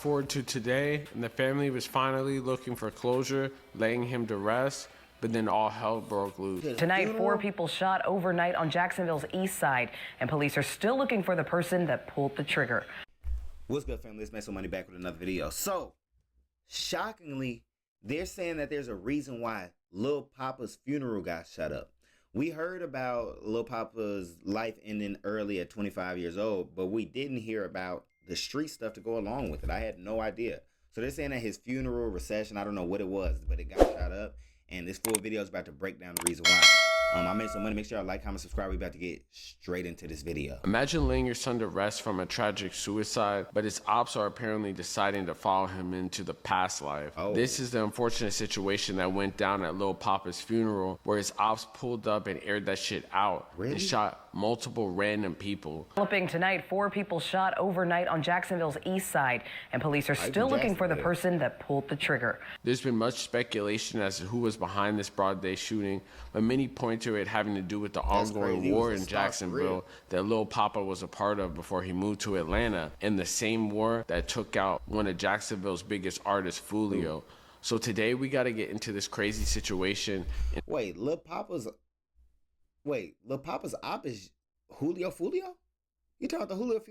forward to today, and the family was finally looking for closure, laying him to rest, but then all hell broke loose. Tonight, 4 people shot overnight on Jacksonville's east side, and police are still looking for the person that pulled the trigger. What's good, family? It's MasoMoney back with another video. So, shockingly, they're saying that there's a reason why Lil Poppa's funeral got shut up. We heard about Lil Poppa's life ending early at 25 years old, but we didn't hear about the street stuff to go along with it. I had no idea. So they're saying that his funeral, recession, I don't know what it was, but it got shot up. And this full video is about to break down the reason why. I made some money. Make sure y'all like, comment, subscribe. We about to get straight into this video. Imagine laying your son to rest from a tragic suicide, but his ops are apparently deciding to follow him into the past life. This is the unfortunate situation that went down at Lil Poppa's funeral, where his ops pulled up and aired that shit out. They shot multiple random people. Developing tonight, 4 people shot overnight on Jacksonville's east side, and police are still looking for the person that pulled the trigger. There's been much speculation as to who was behind this broad day shooting, but many point to it having to do with the ongoing war in Jacksonville that Lil Poppa was a part of before he moved to Atlanta, and the same war that took out one of Jacksonville's biggest artists, Foolio. So today we got to get into this crazy situation. Wait, Lil Poppa's op is Julio Foolio? You talking about the Julio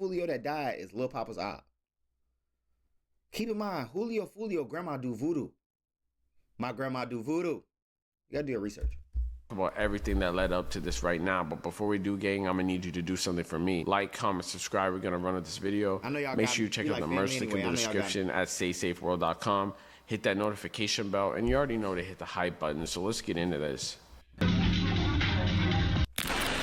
Foolio that died is Lil Poppa's op. Keep in mind, Julio Foolio grandma do voodoo. My grandma do voodoo. You gotta do your research about everything that led up to this right now, but before we do, gang, I'm gonna need you to do something for me. Like, comment, subscribe. We're gonna run with this video. Make sure you check out the merch link in the description at StaySafeWorld.com. Hit that notification bell, and you already know to hit the hype button. So let's get into this.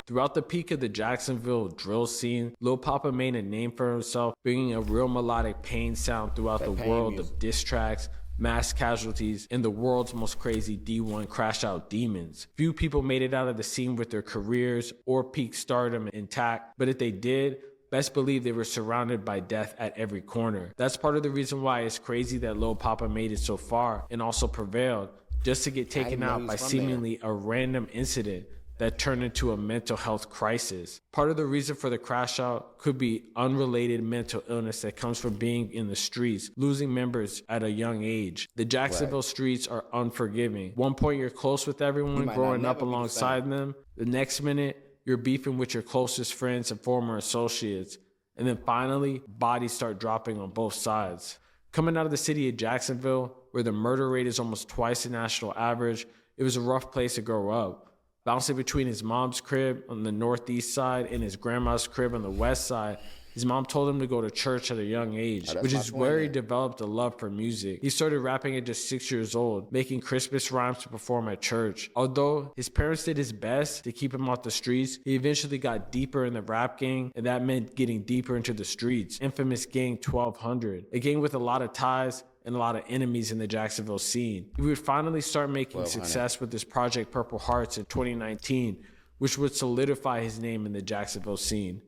Throughout the peak of the Jacksonville drill scene, Lil Poppa made a name for himself, bringing a real melodic pain sound throughout the world of diss tracks, mass casualties, and the world's most crazy D1 crash out demons. Few people made it out of the scene with their careers or peak stardom intact, but if they did, best believe they were surrounded by death at every corner. That's part of the reason why it's crazy that Lil Poppa made it so far and also prevailed, just to get taken out by seemingly a random incident that turned into a mental health crisis. Part of the reason for the crash out could be unrelated mental illness that comes from being in the streets, losing members at a young age. The Jacksonville streets are unforgiving. One point you're close with everyone, growing up alongside them. The next minute, you're beefing with your closest friends and former associates. And then finally, bodies start dropping on both sides. Coming out of the city of Jacksonville, where the murder rate is almost twice the national average, it was a rough place to grow up. Bouncing between his mom's crib on the northeast side and his grandma's crib on the west side, his mom told him to go to church at a young age, which is where he developed a love for music. He started rapping at just 6 years old, making Christmas rhymes to perform at church. Although his parents did his best to keep him off the streets, he eventually got deeper in the rap gang, and that meant getting deeper into the streets. Infamous Gang 1200, a gang with a lot of ties and a lot of enemies in the Jacksonville scene. He would finally start making success with his project Purple Hearts in 2019, which would solidify his name in the Jacksonville scene.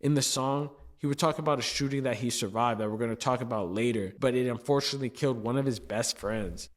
In the song, he would talk about a shooting that he survived that we're going to talk about later, but it unfortunately killed one of his best friends.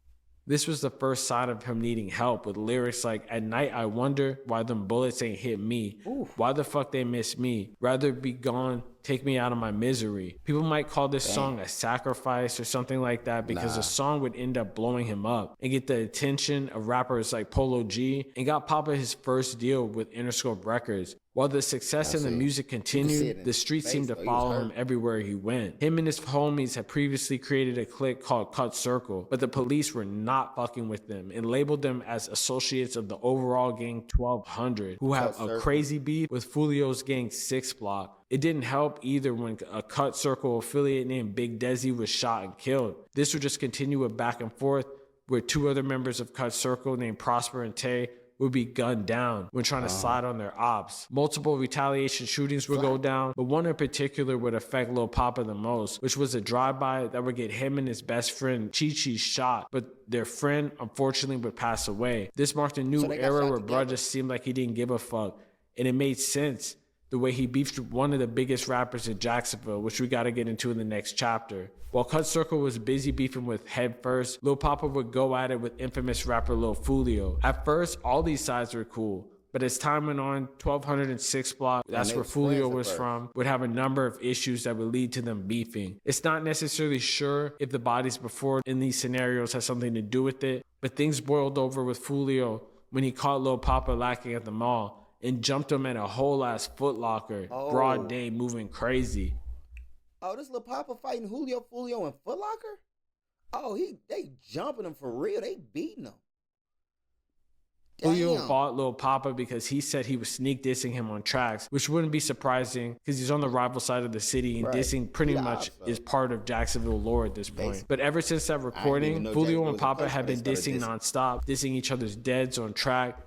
This was the first sign of him needing help, with lyrics like, "At night I wonder why them bullets ain't hit me. Why the fuck they miss me? Rather be gone, take me out of my misery." People might call this song a sacrifice or something like that, because the song would end up blowing him up and get the attention of rappers like Polo G, and got Poppa his first deal with Interscope Records. While the success in the music continued, the streets seemed to follow him everywhere he went. Him and his homies had previously created a clique called Cut Circle, but the police were not fucking with them and labeled them as associates of the overall gang 1200, who have a crazy beef with Foolio's gang 6 Block. It didn't help either when a Cut Circle affiliate named Big Desi was shot and killed. This would just continue a back and forth, where 2 other members of Cut Circle named Prosper and Tay would be gunned down when trying to slide on their ops. Multiple retaliation shootings would go down, but one in particular would affect Lil Poppa the most, which was a drive-by that would get him and his best friend Chi-Chi shot, but their friend unfortunately would pass away. This marked a new era where bro just seemed like he didn't give a fuck, and it made sense the way he beefed one of the biggest rappers in Jacksonville, which we got to get into in the next chapter. While Cut Circle was busy beefing with Head First, Lil Poppa would go at it with infamous rapper Lil Foolio. At first, all these sides were cool, But as time went on, 1206 block, that's where Foolio was from, would have a number of issues that would lead to them beefing. It's not necessarily sure if the bodies before in these scenarios has something to do with it, but things boiled over with Foolio when he caught Lil Poppa lacking at the mall and jumped him at a whole ass Foot Locker, broad day, moving crazy. Oh, this Lil Poppa fighting Julio, Foolio, and Foot Locker? Oh, they jumping him for real. They beating him. Julio fought Lil Poppa because he said he was sneak dissing him on tracks, which wouldn't be surprising because he's on the rival side of the city, and dissing pretty much is part of Jacksonville lore at this point. But ever since that recording, Foolio and Poppa have been dissing nonstop, dissing each other's deads on track,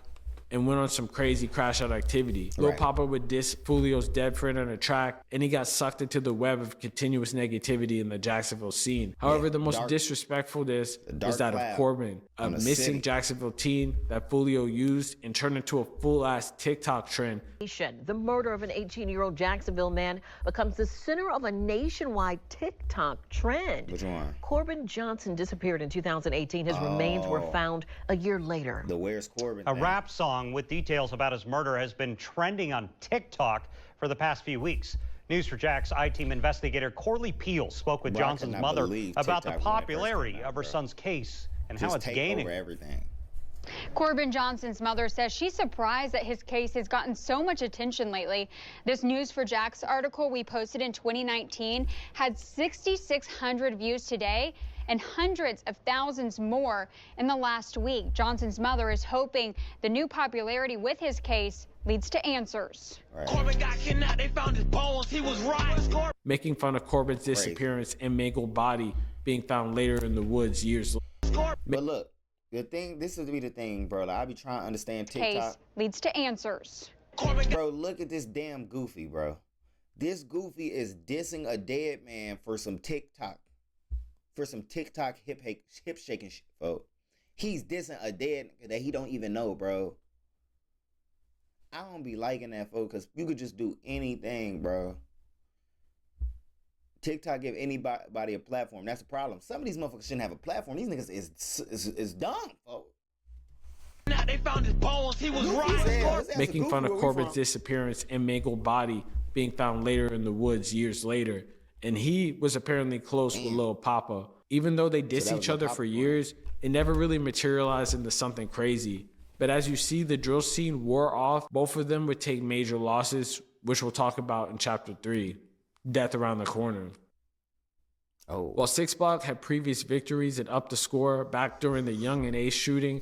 and went on some crazy crash out activity. Lil Poppa would diss Foolio's dead friend on a track, and he got sucked into the web of continuous negativity in the Jacksonville scene. However, the most disrespectful diss was that of Corbin, a missing Jacksonville teen that Foolio used and turned into a full-ass TikTok trend. The murder of an 18-year-old Jacksonville man becomes the center of a nationwide TikTok trend. Which one? Corbin Johnson disappeared in 2018. His remains were found a year later. The Where's Corbin thing. A rap song with details about his murder has been trending on TikTok for the past few weeks. News for Jax I-Team investigator Corley Peel spoke with Johnson's mother about the popularity of her son's case and how it's gaining. Everything. Corbin Johnson's mother says she's surprised that his case has gotten so much attention lately. This News for Jax article we posted in 2019 had 6,600 views today and hundreds of thousands more in the last week. Johnson's mother is hoping the new popularity with his case leads to answers. Corbin got kidnapped. They found his bones. He was right. Making fun of Corbin's disappearance and mangled body being found later in the woods years later. But look, the thing, this would be the thing, bro. Like, I be trying to understand TikTok. Case leads to answers. Bro, look at this damn Goofy, bro. This Goofy is dissing a dead man for some TikTok. For some TikTok hip shaking shit, folks. He's dissing a dead that he don't even know, bro. I don't be liking that, folks, because you could just do anything, bro. TikTok give anybody a platform. That's the problem. Some of these motherfuckers shouldn't have a platform. These niggas is dumb, folks. Now they found his bones. He was right. Making fun of Corbin's disappearance and mangled body being found later in the woods years later. And he was apparently close with Lil Poppa. Even though they dissed each other for years, it never really materialized into something crazy. But as you see, the drill scene wore off. Both of them would take major losses, which we'll talk about in chapter 3. Death around the corner. While 6 Block had previous victories and upped the score back during the Young and Ace shooting,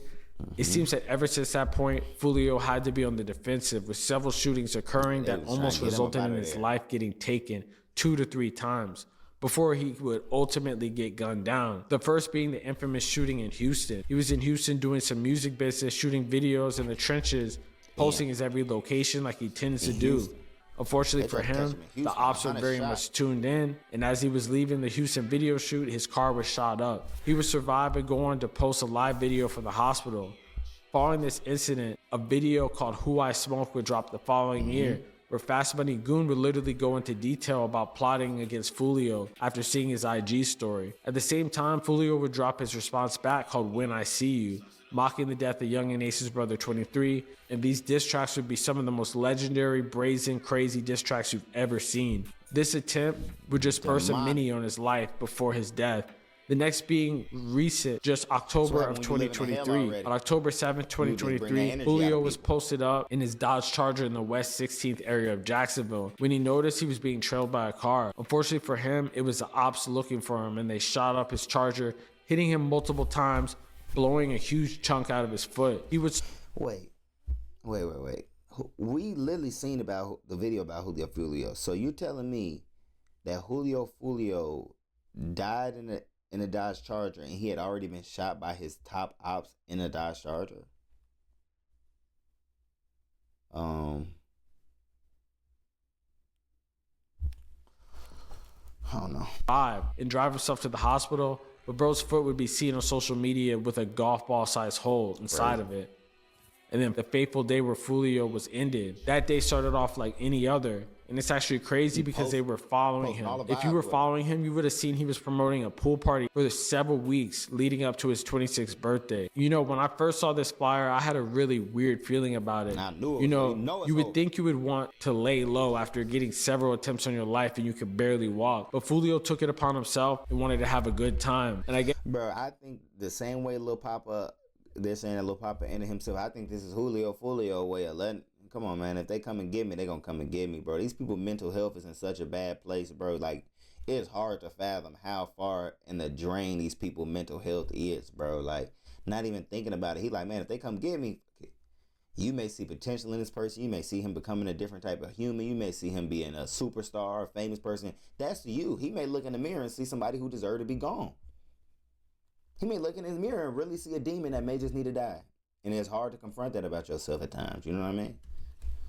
it seems that ever since that point, Foolio had to be on the defensive, with several shootings occurring that almost resulted in his life getting taken 2 to 3 times before he would ultimately get gunned down. The first being the infamous shooting in Houston. He was in Houston doing some music business, shooting videos in the trenches, posting his every location like he tends to do. Unfortunately for him, the ops were very much tuned in, and as he was leaving the Houston video shoot, his car was shot up. He would survive and go on to post a live video for the hospital. Following this incident, a video called Who I Smoke would drop the following year, where Fast Money Goon would literally go into detail about plotting against Foolio after seeing his IG story. At the same time, Foolio would drop his response back called When I See You, mocking the death of Young and Ace's brother 23, and these diss tracks would be some of the most legendary, brazen, crazy diss tracks you've ever seen. This attempt would just burst a mini on his life before his death. The next being recent, just October of 2023. On October 7th, 2023, Julio was posted up in his Dodge Charger in the West 16th area of Jacksonville when he noticed he was being trailed by a car. Unfortunately for him, it was the ops looking for him, and they shot up his Charger, hitting him multiple times, blowing a huge chunk out of his foot. He was... Wait. We literally seen about the video about Julio Foolio. So you're telling me that Julio Foolio died in a Dodge Charger and he had already been shot by his top ops in a Dodge Charger? I don't know. And drive himself to the hospital, but bro's foot would be seen on social media with a golf ball sized hole inside of it. And then the fateful day where Foolio was ended. That day started off like any other, And it's actually crazy because they were following him. If you were following him, you would have seen he was promoting a pool party for the several weeks leading up to his 26th birthday. You know, when I first saw this flyer, I had a really weird feeling about it. I knew it. You know, you would think you would want to lay low after getting several attempts on your life and you could barely walk. But Foolio took it upon himself and wanted to have a good time. And I get, bro, I think the same way Lil Poppa, they're saying that Lil Poppa ended himself. I think this is Foolio way of letting. Come on, man. If they come and get me, they gonna come and get me, bro. These people mental health is in such a bad place, bro. Like, it's hard to fathom how far in the drain these people mental health is, bro. Like, not even thinking about it. He like, man, if they come get me, you may see potential in this person. You may see him becoming a different type of human. You may see him being a superstar, a famous person. That's you. He may look in the mirror and see somebody who deserves to be gone. He may look in his mirror and really see a demon that may just need to die. And it's hard to confront that about yourself at times. You know what I mean?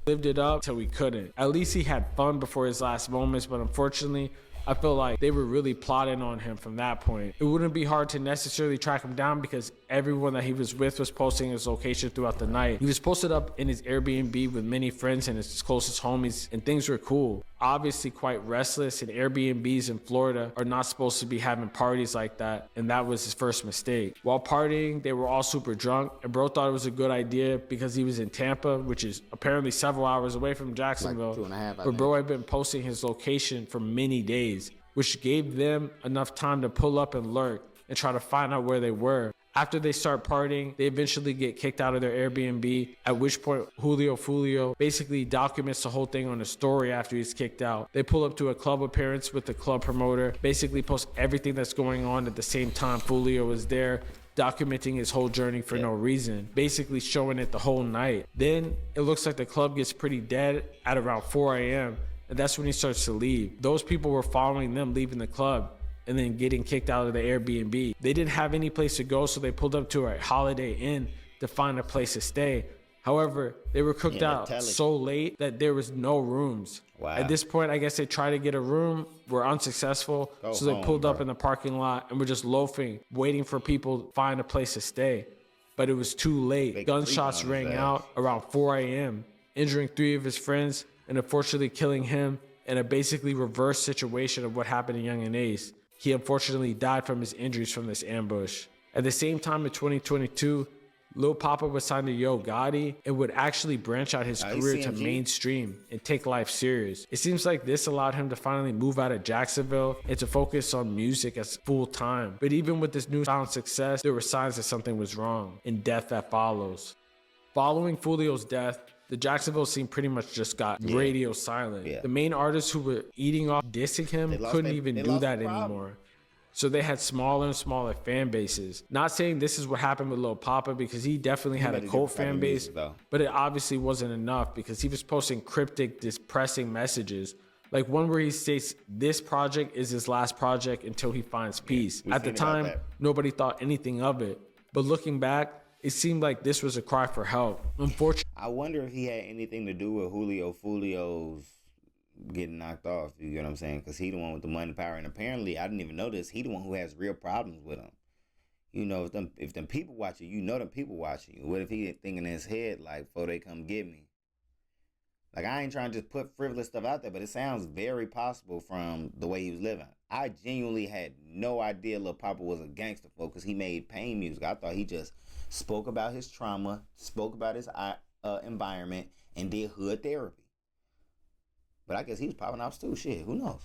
lived it up till we couldn't. At least he had fun before his last moments, but unfortunately, I feel like they were really plotting on him from that point. It wouldn't be hard to necessarily track him down because everyone that he was with was posting his location throughout the night. He was posted up in his Airbnb with many friends and his closest homies, and things were cool. Obviously quite restless, and Airbnbs in Florida are not supposed to be having parties like that, and that was his first mistake. While partying, they were all super drunk, and bro thought it was a good idea because he was in Tampa, which is apparently several hours away from Jacksonville, like 2.5 but bro had been posting his location for many days, which gave them enough time to pull up and lurk and try to find out where they were. After they start partying, they eventually get kicked out of their Airbnb, at which point Foolio basically documents the whole thing on a story after he's kicked out. They pull up to a club appearance with the club promoter, basically post everything that's going on at the same time Foolio is there, documenting his whole journey for no reason, basically showing it the whole night. Then it looks like the club gets pretty dead at around 4 a.m., and that's when he starts to leave. Those people were following them leaving the club and then getting kicked out of the Airbnb. They didn't have any place to go, so they pulled up to a Holiday Inn to find a place to stay. However, they were cooked out so late that there was no rooms. Wow. At this point, I guess they tried to get a room, were unsuccessful, so they pulled up in the parking lot and were just loafing, waiting for people to find a place to stay. But it was too late. Gunshots rang out around 4 a.m., injuring 3 of his friends and unfortunately killing him in a basically reverse situation of what happened to Young and Ace. He unfortunately died from his injuries from this ambush. At the same time in 2022, Lil Poppa was signed to Yo Gotti and would actually branch out his career to mainstream and take life serious. It seems like this allowed him to finally move out of Jacksonville and to focus on music as full time. But even with this newfound success, there were signs that something was wrong and death that follows. Following Foolio's death, the Jacksonville scene pretty much just got radio silent. The main artists who were eating off dissing him couldn't even do that anymore. So they had smaller and smaller fan bases. Not saying this is what happened with Lil Poppa because he definitely had a cult fan base, but it obviously wasn't enough because he was posting cryptic, depressing messages. Like one where he states this project is his last project until he finds peace. At the time, nobody thought anything of it. But looking back, it seemed like this was a cry for help. Unfortunately, I wonder if he had anything to do with Foolio's getting knocked off. You get what I'm saying? Because he the one with the money, power, and apparently, I didn't even know this, he the one who has real problems with him. You know, if them people watching you, know them people watching you. What if he thinking in his head like, before they come get me? Like, I ain't trying to just put frivolous stuff out there, but it sounds very possible from the way he was living. I genuinely had no idea Lil Poppa was a gangster folk because he made pain music. I thought he just spoke about his trauma, spoke about his environment, and did hood therapy. But I guess he was popping off too. Shit, who knows?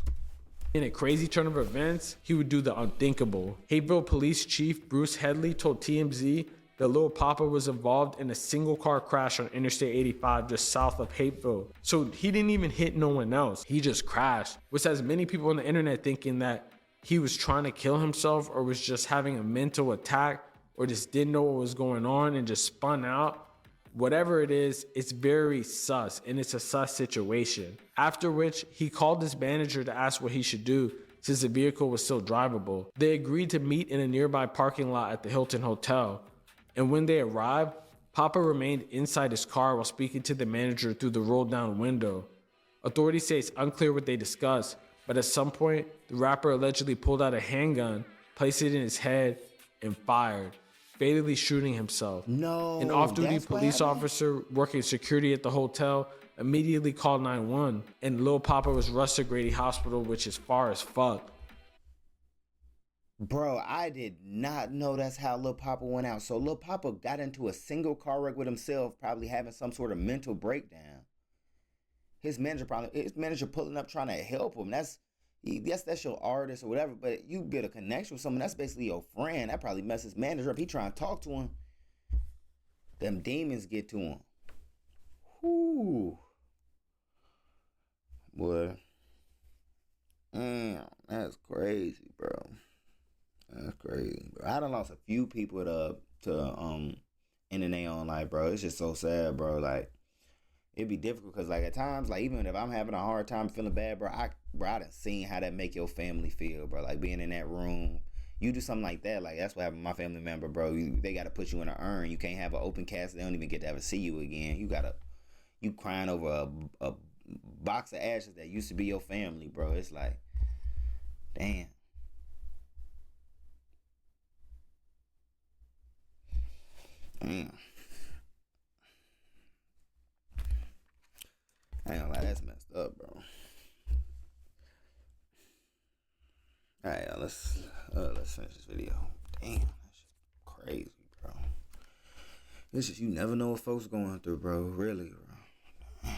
In a crazy turn of events, he would do the unthinkable. Hapeville Police Chief Bruce Headley told TMZ that Lil Poppa was involved in a single car crash on Interstate 85 just south of Hapeville. So he didn't even hit no one else. He just crashed, which has many people on the internet thinking that he was trying to kill himself or was just having a mental attack or just didn't know what was going on and just spun out. Whatever it is, it's very sus, and it's a sus situation. After which, he called his manager to ask what he should do since the vehicle was still drivable. They agreed to meet in a nearby parking lot at the Hilton Hotel. And when they arrived, Poppa remained inside his car while speaking to the manager through the rolled down window. Authorities say it's unclear what they discussed, but at some point, the rapper allegedly pulled out a handgun, placed it in his head, and fired, fatally shooting himself. No. An off-duty police officer working security at the hotel immediately called 911, and Lil Poppa was rushed to Grady Hospital, which is far as fuck. Bro, I did not know that's how Lil Poppa went out. So Lil Poppa got into a single car wreck with himself, probably having some sort of mental breakdown. His manager pulling up trying to help him. That's your artist or whatever, but you build a connection with someone, that's basically your friend. That probably messed his manager up. He trying to talk to him. Them demons get to him. Whoo. Boy. Damn, that's crazy, bro. That's crazy, bro. I done lost a few people to ending their own life, bro. It's just so sad, bro. Like, it'd be difficult because, like, at times, like, even if I'm having a hard time feeling bad, bro, I done seen how that make your family feel, bro. Like, being in that room, you do something like that, like, that's what happened to my family member, bro. They got to put you in an urn. You can't have an open casket. They don't even get to ever see you again. You crying over a box of ashes that used to be your family, bro. It's like, damn. Damn. I ain't gonna lie, that's messed up, bro. Alright, let's finish this video. Damn, that's crazy, bro. This is, you never know what folks going through, bro. Really, bro.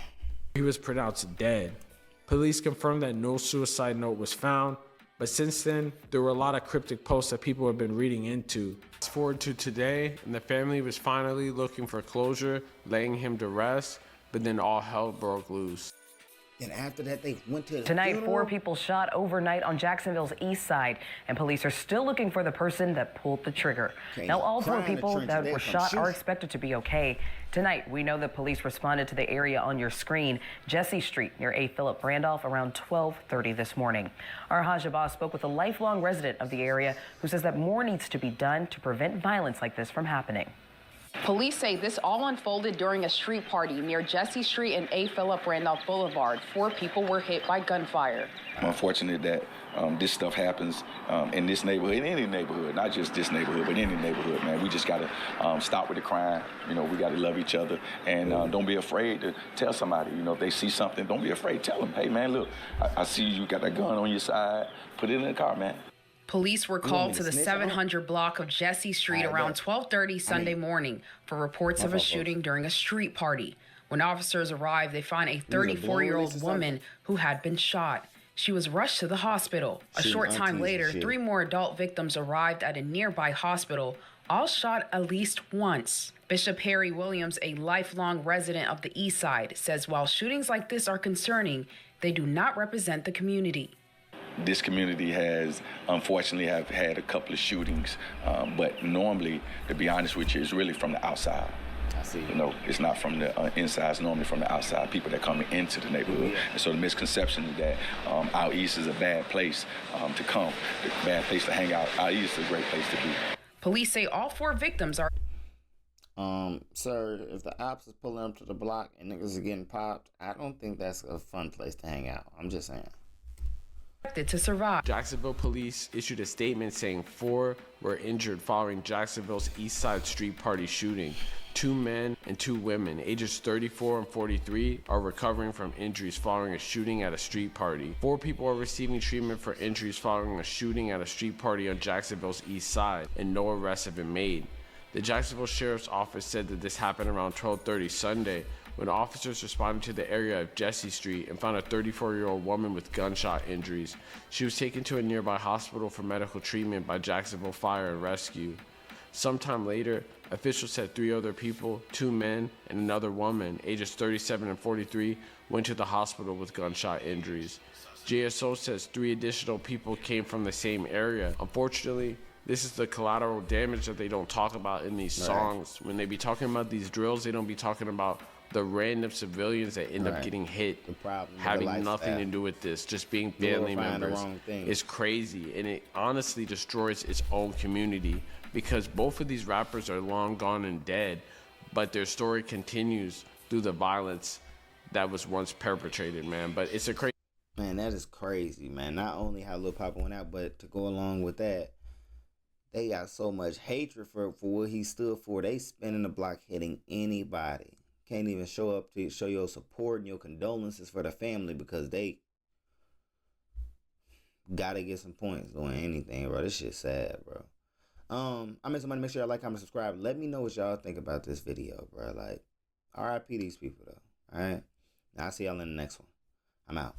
He was pronounced dead. Police confirmed that no suicide note was found, but since then, there were a lot of cryptic posts that people have been reading into. Fast forward to today, and the family was finally looking for closure, laying him to rest, but then all hell broke loose. And after that, they went to the Tonight, funeral? 4 people shot overnight on Jacksonville's east side, and police are still looking for the person that pulled the trigger. Now, all 4 people that were shot are expected to be okay. Tonight, we know that police responded to the area on your screen, Jesse Street near A. Philip Randolph, around 12:30 this morning. Our Haj Abbas spoke with a lifelong resident of the area who says that more needs to be done to prevent violence like this from happening. Police say this all unfolded during a street party near Jesse Street and A. Philip Randolph Boulevard. 4 people were hit by gunfire. I'm unfortunate that this stuff happens in this neighborhood, in any neighborhood, not just this neighborhood, but any neighborhood, man. We just got to stop with the crime. You know, we got to love each other, and don't be afraid to tell somebody. You know, if they see something, don't be afraid. Tell them, hey, man, look, I see you got that gun on your side. Put it in the car, man. Police were called to the 700 block of Jesse Street around 12:30 Sunday morning for reports of a shooting during a street party. When officers arrived, they find a 34-year-old woman who had been shot. She was rushed to the hospital. A short time later, 3 more adult victims arrived at a nearby hospital, all shot at least once. Bishop Harry Williams, a lifelong resident of the East Side, says while shootings like this are concerning, they do not represent the community. This community has, unfortunately, have had a couple of shootings, but normally, to be honest with you, it's really from the outside. I see. You know, it's not from the inside. It's normally from the outside, people that come into the neighborhood. Yeah. And so the misconception is that our East is a bad place to come, a bad place to hang out. Our East is a great place to be. Police say all 4 victims are... Sir, if the ops is pulling up to the block and niggas are getting popped, I don't think that's a fun place to hang out. I'm just saying. to survive. Jacksonville police issued a statement saying 4 were injured following Jacksonville's East Side street party shooting. 2 men and 2 women, ages 34 and 43, are recovering from injuries following a shooting at a street party. 4 people are receiving treatment for injuries following a shooting at a street party on Jacksonville's East Side, and no arrests have been made. The Jacksonville Sheriff's Office said that this happened around 12:30 Sunday, when officers responded to the area of Jesse Street and found a 34-year-old woman with gunshot injuries. She was taken to a nearby hospital for medical treatment by Jacksonville Fire and Rescue. Sometime later, officials said 3 other people, 2 men and another woman, ages 37 and 43, went to the hospital with gunshot injuries. JSO says 3 additional people came from the same area. Unfortunately, this is the collateral damage that they don't talk about in these songs. When they be talking about these drills, they don't be talking about the random civilians that end up getting hit, having nothing to do with this, just being family members. It's crazy, and it honestly destroys its own community, because both of these rappers are long gone and dead, but their story continues through the violence that was once perpetrated, man. But it's a crazy... Man, that is crazy, man. Not only how Lil Poppa went out, but to go along with that, they got so much hatred for what he stood for. They spinning the block hitting anybody. can't even show up to show your support and your condolences for the family because they gotta get some points doing anything, bro. This shit's sad, bro. I made some money. Make sure y'all like, comment, subscribe. Let me know what y'all think about this video, bro. Like, RIP these people, though. All right? I'll see y'all in the next one. I'm out.